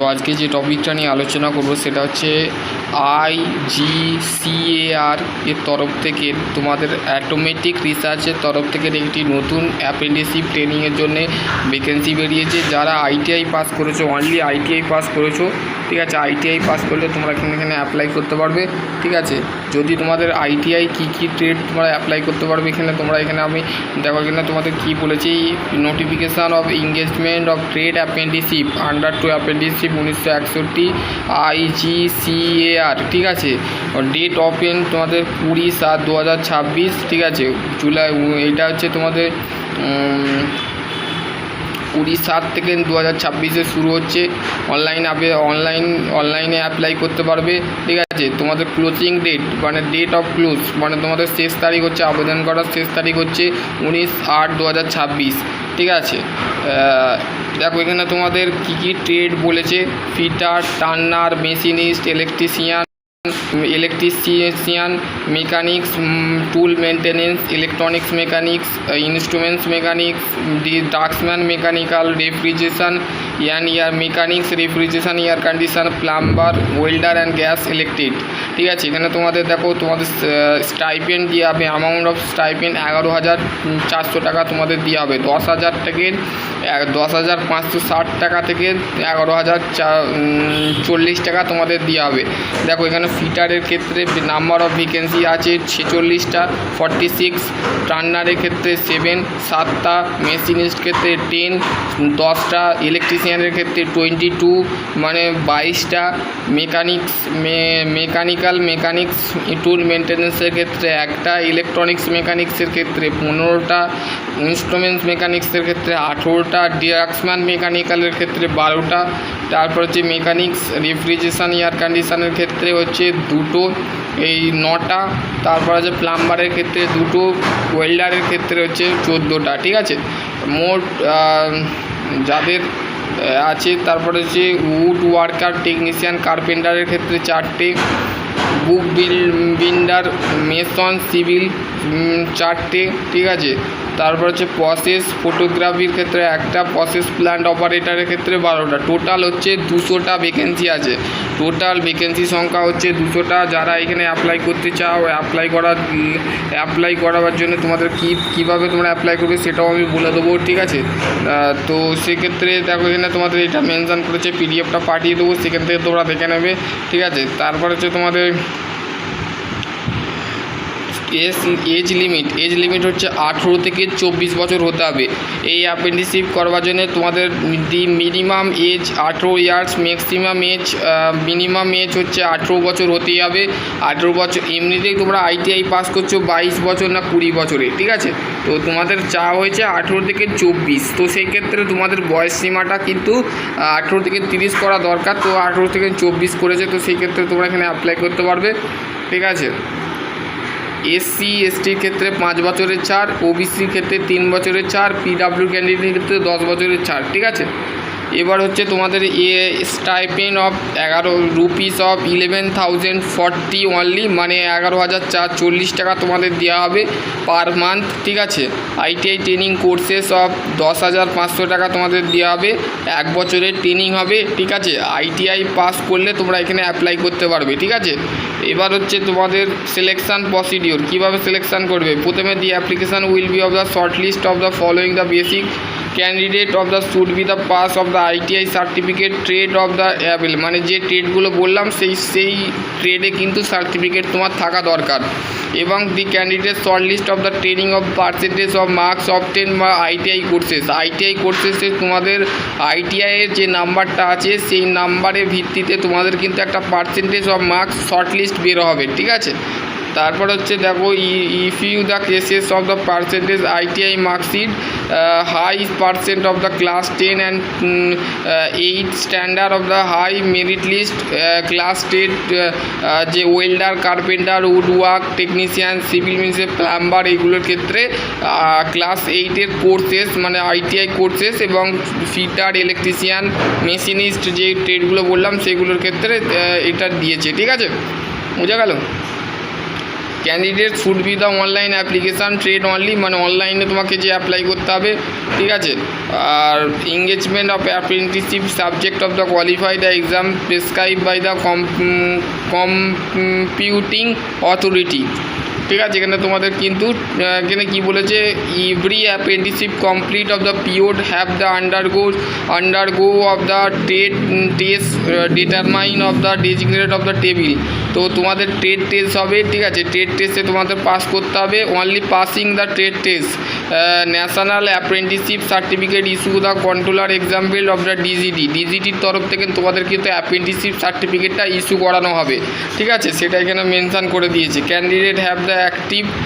তো আজকে যে টপিকটা নিয়ে আলোচনা করব সেটা হচ্ছে IGCAR এর তরফ থেকে তোমাদের অটোমেটিক রিসার্চের তরফ থেকে একটি নতুন অ্যাপ্রেন্টিসশিপ ট্রেনিংয়ের জন্য ভ্যাকেন্সি বেরিয়েছে। যারা ITI পাস করেছো, অনলি ITI পাস করেছো, ঠিক আছে, ITI পাস করলে তোমরা এখানে অ্যাপ্লাই করতে পারবে। ঠিক আছে, যদি তোমাদের ITI কী ট্রেড তোমরা অ্যাপ্লাই করতে পারবে এখানে আমি দেখো এখানে তোমাদের কী বলেছি, notification of engagement of trade apprenticeship under to apprenticeship 1961 IGCAR, ঠিক আছে। ডেট ওপেন তোমাদের 20/7/2026, ঠিক আছে, জুলাই। এটা হচ্ছে তোমাদের 20/7 থেকে 2026 শুরু হচ্ছে। অনলাইনে অ্যাপ্লাই করতে পারবে, ঠিক আছে। তোমাদের ক্লোজিং ডেট মানে ডেট অফ ক্লোজ মানে তোমাদের শেষ তারিখ হচ্ছে, আবেদন করার শেষ তারিখ হচ্ছে 19/8/2026, ঠিক আছে। দেখো এখানে তোমাদের কী ট্রেড বলেছে: fitter, turner, machinist, electrician, mechanics, tool maintenance, electronics mechanics, instruments mechanics, draughtsman, mechanical, refrigeration air mechanics, refrigeration air condition, plumber, welder and gas electric, ঠিক আছে। এখানে তোমাদের দেখো তোমাদের স্টাইপেন্ড দেওয়া হবে, অ্যামাউন্ট অফ স্টাইপেন্ড 11,400 টাকা তোমাদের দেওয়া হবে। 10,560 টাকা থেকে 11,040 টাকা তোমাদের দেওয়া হবে। দেখো এখানে ফিটারের ক্ষেত্রে নাম্বার অফ ভ্যাকেন্সি আছে 46টা, 46। টার্নারের ক্ষেত্রে 7টা, মেশিনিস্ট ক্ষেত্রে 10, 10টা, ইলেকট্রিশিয়ানের ক্ষেত্রে 22 মানে 22টা, মেকানিক্স টুল মেনটেন্যান্সের ক্ষেত্রে 1টা, ইলেকট্রনিক্স মেকানিক্সের ক্ষেত্রে 15টা, ইনস্ট্রুমেন্টস মেকানিক্সের ক্ষেত্রে 18টা, ড্রাগসম্যান মেকানিক্যালের ক্ষেত্রে 12টা, তারপর হচ্ছে মেকানিক্স রেফ্রিজারেশন এয়ার কন্ডিশনের ক্ষেত্রে হচ্ছে 2টো, এই 9টা, তারপর হচ্ছে প্লাম্বারের ক্ষেত্রে 2টো, ওয়েল্ডারের ক্ষেত্রে হচ্ছে 14টা, ঠিক আছে। মোট যাদের আছে তারপরে হচ্ছে উড ওয়ার্কার, টেকনিশিয়ান, কার্পেন্টারের ক্ষেত্রে 4টে, বুক বিল্ডার, মেসন, সিভিল 4টে, ঠিক আছে। তারপর হচ্ছে প্রসেস ফটোগ্রাফির ক্ষেত্রে 1টা, প্রসেস প্ল্যান্ট অপারেটরের ক্ষেত্রে 12টা। টোটাল হচ্ছে 200টা ভ্যাকেন্সি আছে। টোটাল ভ্যাকেন্সি সংখ্যা হচ্ছে 200টা। যারা এখানে অ্যাপ্লাই করতে চাও, অ্যাপ্লাই করাবার জন্য তোমাদের কীভাবে তোমরা অ্যাপ্লাই করবে সেটাও আমি বলে দেবো, ঠিক আছে। তো সেক্ষেত্রে দেখো এখানে তোমাদের এটা মেনশান করেছে, পিডিএফটা পাঠিয়ে দেবো, সেখান থেকে তোমরা দেখে নেবে, ঠিক আছে। তারপর হচ্ছে তোমাদের এজ লিমিট হচ্ছে 18 থেকে 24 বছর হতে হবে। এই অ্যাপ্রেন্টিসশিপ করবার জন্য তোমাদের minimum age 18 years, minimum age হচ্ছে 18 বছর হতেই হবে। 18 বছর এমনিতেই তোমরা ITI পাস করছো 22 বছর না 20 বছরে, ঠিক আছে। তো তোমাদের চাওয়া হয়েছে 18 থেকে 24। তো সেই ক্ষেত্রে তোমাদের বয়স সীমাটা কিন্তু 18 থেকে 30 করা দরকার, তো 18 থেকে 24 করেছে। তো সেই ক্ষেত্রে তোমরা এখানে অ্যাপ্লাই করতে পারবে, ঠিক আছে। SC STর ক্ষেত্রে 5 বছরের ছাড়, OBCর ক্ষেত্রে 3 বছরের ছাড়, PW ক্যান্ডিডেটের ক্ষেত্রে 10 বছরের ছাড়, ঠিক আছে। এবার হচ্ছে তোমাদের stipend of 11 rupees of 11,040 only, মানে 11,440 টাকা তোমাদের দেওয়া হবে পার মান্থ, ঠিক আছে। ITI ট্রেনিং কোর্সেস অফ 10,500 টাকা তোমাদের দেওয়া হবে, 1 বছরের ট্রেনিং হবে, ঠিক আছে। ITI পাস করলে তোমরা এখানে অ্যাপ্লাই করতে পারবে, ঠিক আছে। এবার হচ্ছে তোমাদের সিলেকশান প্রসিডিওর, কীভাবে সিলেকশান করবে। প্রথমে the application will be of the short list of the following the basic candidate of the should be the pass of the ITI certificate trade of the avail, মানে যে ট্রেডগুলো বললাম সেই ট্রেডে কিন্তু সার্টিফিকেট তোমার থাকা দরকার। এবং the candidate short list of the training of percentage of marks obtain বা ITI কোর্সেসে তোমাদের ITI-এর যে নাম্বারটা আছে সেই নাম্বারের ভিত্তিতে তোমাদের কিন্তু একটা percentage of marks short list বেরো হবে, ঠিক আছে। তারপর হচ্ছে দেখো if you the cases of the percentage ITI marksheet high percent of the class 10 and 8 standard of the high merit list class 10 যে welder, carpenter, wood work, technician, civil মিন্সের, plumber, এইগুলোর ক্ষেত্রে ক্লাস 8-এর কোর্সেস মানে ITI courses, এবং fitter, electrician, machinist যে ট্রেডগুলো বললাম সেগুলোর ক্ষেত্রে এটা দিয়েছে, ঠিক আছে, বোঝা গেল। Candidate should be the online application trade only, মানে অনলাইনে তোমাকে যে অ্যাপ্লাই করতে হবে, ঠিক আছে। আর engagement of apprenticeship subject of the qualified the exam prescribe by the computing authority, ঠিক আছে। এখানে তোমাদের কিন্তু এখানে কী বলেছে, every apprenticeship complete of the period have the undergo of the test determine of the designated of the table. তো তোমাদের ট্রেড টেস্ট হবে, ঠিক আছে। ট্রেড টেস্টে তোমাদের পাস করতে হবে। Only passing the trade test national apprenticeship certificate issue the controller example of the ডিজিটির তরফ থেকে তোমাদের কিন্তু অ্যাপ্রেন্টিসশিপ সার্টিফিকেটটা ইস্যু করানো হবে, ঠিক আছে। সেটা এখানে মেনশান করে দিয়েছে। Candidate have the active